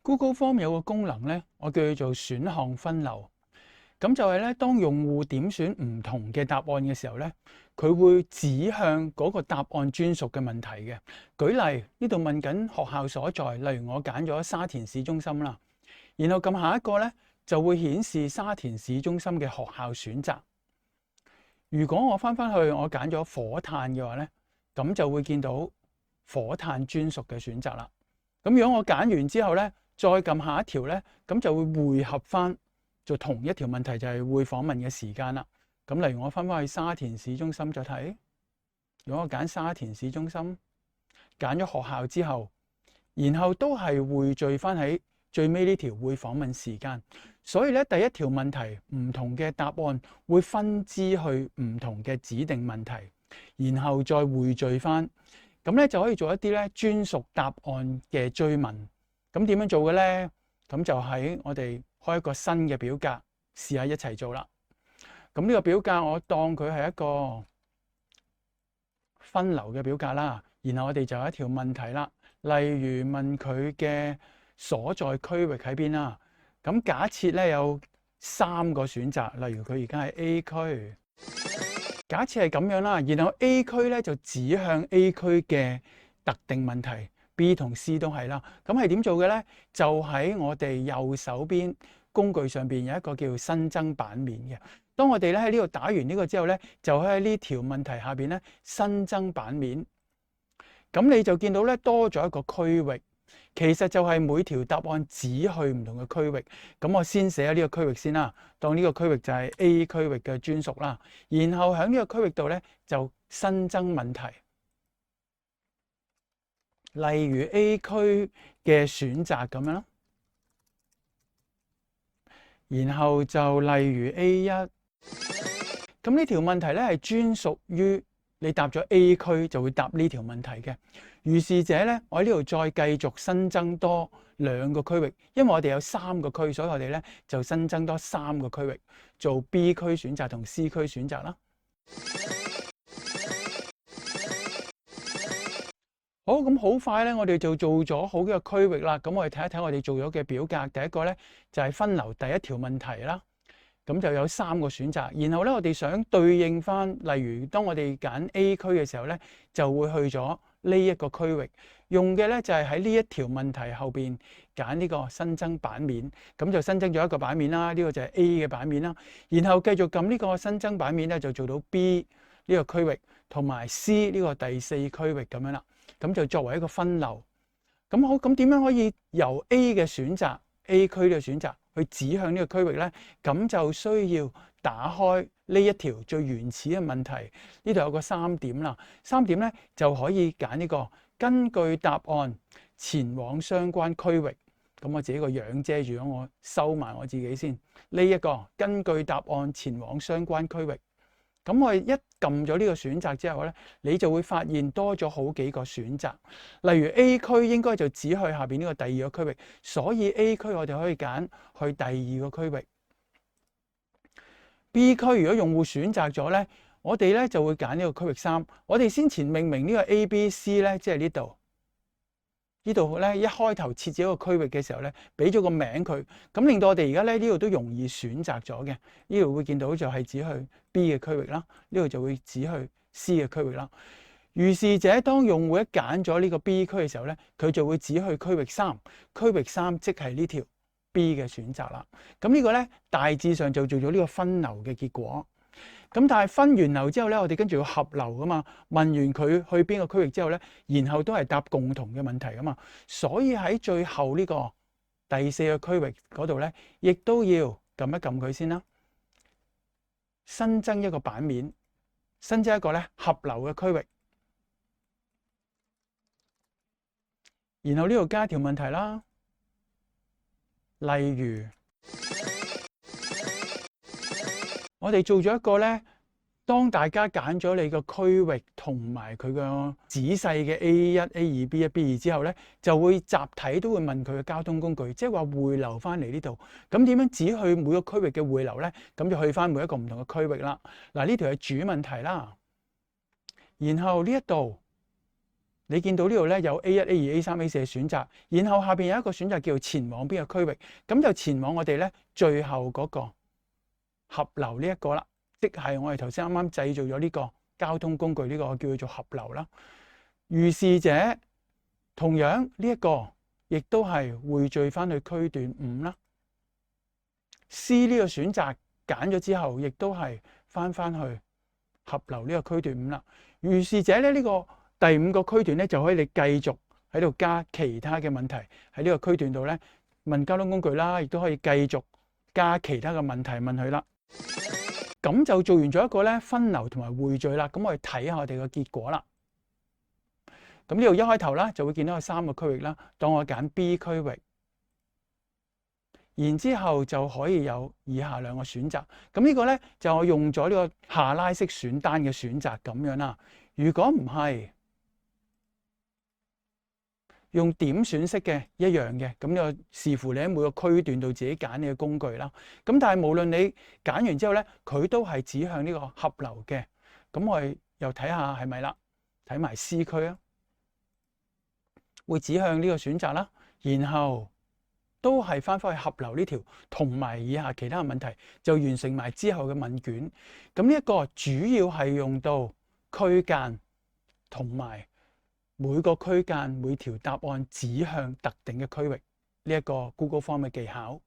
Google Form 有個功能咧，我叫佢做選項分流。咁就係咧，當用戶點選唔同嘅答案嘅時候咧，佢會指向嗰個答案專屬嘅問題嘅。舉例，呢度問緊學校所在，例如我揀咗沙田市中心啦，然後撳下一個咧，就會顯示沙田市中心嘅學校選擇。如果我翻去我揀咗火炭嘅話咧，咁就會見到火炭專屬嘅選擇啦。咁如果我揀完之後咧，再撳下一條咧，咁就會匯合翻做同一條問題，就係會訪問嘅時間啦。咁例如我翻去沙田市中心再睇，如果我揀沙田市中心，揀咗學校之後，然後都係匯聚翻喺最尾呢條會訪問時間。所以咧，第一條問題唔同嘅答案會分支去唔同嘅指定問題，然後再匯聚翻，咁咧就可以做一啲咧專屬答案嘅追問。咁點樣做嘅咧？咁就喺我哋開一個新嘅表格，試下一齊做啦。咁呢個表格我當佢係一個分流嘅表格啦。然後我哋就有一條問題啦，例如問佢嘅所在區域喺邊啦。咁假設咧有3個選擇，例如佢而家係 A 區，假設係咁樣啦。然後 A 區咧就指向 A 區嘅特定問題。B 同 C 都係啦，咁係點做嘅咧？就喺我哋右手邊工具上邊有一個叫新增版面嘅。當我哋咧喺呢度打完呢個之後咧，就喺呢條問題下邊咧新增版面。咁你就見到咧多咗一個區域，其實就係每條答案指去唔同嘅區域。咁我先寫喺呢個區域先啦，當呢個區域就係 A 區域嘅專屬啦。然後喺呢個區域度咧就新增問題。例如 A 區嘅選擇咁樣咯，然後就例如 A1，咁呢條問題咧係專屬於你答咗 A 區就會答呢條問題嘅。如是者咧，我喺呢度再繼續新增多2個區域，因為我哋有3個區，所以我哋咧就新增多3個區域做 B 區選擇同 C 區選擇啦。好，咁好快咧，我哋就做咗好幾個區域啦。咁我哋睇一睇我哋做咗嘅表格。第一個咧就係分流第一條問題啦。咁就有3個選擇。然後咧，我哋想對應翻，例如當我哋揀 A 區嘅時候咧，就會去咗呢一個區域。用嘅咧就係喺呢一條問題後邊揀呢個新增版面。咁就新增咗一個版面啦。呢個就係 A 嘅版面啦。然後繼續撳呢個新增版面咧，就做到 B 呢個區域同埋 C 呢個第4區域咁樣啦。咁就作為一個分流。咁好，咁點樣可以由 A 嘅選擇 A 區嘅選擇去指向呢個區域咧？咁就需要打開呢一條最原始嘅問題。呢度有個3點啦，3點咧就可以揀呢個根據答案前往相關區域。咁我自己個樣遮住咗，我收埋我自己先。呢一個根據答案前往相關區域。咁我哋一撳咗呢個選擇之後咧，你就會發現多咗好幾個選擇。例如 A 區應該就指去下邊呢個第2個區域，所以 A 區我哋可以揀去第2個區域。B 區如果用戶選擇咗咧，我哋咧就會揀呢個區域3。我哋先前命名呢個 A、B、C 咧，即係呢度。呢度咧一開頭設置一個區域嘅時候咧，俾咗個名佢，咁令到我哋而家咧呢度都容易選擇咗嘅。呢度會見到就係指去 B 嘅區域啦，呢度就會指去 C 嘅區域啦。如是者，當用戶一揀咗呢個 B 區嘅時候咧，佢就會指去區域3，區域3即係呢條 B 嘅選擇啦。咁呢個咧大致上就做咗呢個分流嘅結果。咁但係分完流之後咧，我哋跟住要合流噶嘛。問完佢去邊個區域之後咧，然後都係答共同嘅問題噶嘛。所以喺最後呢個第4個區域嗰度咧，亦都要撳一撳佢先啦。新增一個版面，新增一個咧合流嘅區域。然後呢度加條問題啦，例如我哋做咗一個咧，當大家揀咗你個區域同埋佢個仔細嘅 A1、A2、B1、B2之後咧，就會集體都會問佢嘅交通工具，即係話匯流翻嚟呢度。咁點樣指去每個區域嘅匯流咧？咁就去翻每一個唔同嘅區域啦。嗱，呢條係主問題啦。然後呢一度你見到呢度咧有 A1、A2、A3、A4 嘅選擇，然後下邊有一個選擇叫做前往邊個區域，咁就前往我哋咧最後嗰個合流呢一個啦，即係我哋頭先啱啱製造咗呢個交通工具呢個叫做合流啦。如是者，同樣呢一個亦都係匯聚翻去區段5啦。C 呢個選擇揀咗之後，亦都係翻去合流呢個區段5啦。如是者咧，呢個第5個區段咧就可以你繼續喺度加其他嘅問題喺呢個區段度咧問交通工具啦，亦都可以繼續加其他嘅問題問佢啦。咁就做完咗一個咧分流同埋匯聚啦。咁我哋睇下我哋嘅結果啦。咁呢度一開頭啦就會見到有3個區域啦。當我揀 B 區域，然之後就可以有以下2個選擇。咁呢個咧就我用咗呢個下拉式選單嘅選擇咁樣啦。如果唔係用點選式嘅一樣嘅，咁呢個視乎你喺每個區段度自己揀你嘅工具啦。咁但係無論你揀完之後咧，佢都係指向呢個合流嘅。咁我哋又睇下係咪啦？睇埋 C 區啊，會指向呢個選擇啦。然後都係翻返去合流呢條，同埋以下其他嘅問題，就完成埋之後嘅問卷。咁呢一個主要係用到區間同埋每個區間每條答案指向特定嘅區域呢一個 Google Form 嘅技巧。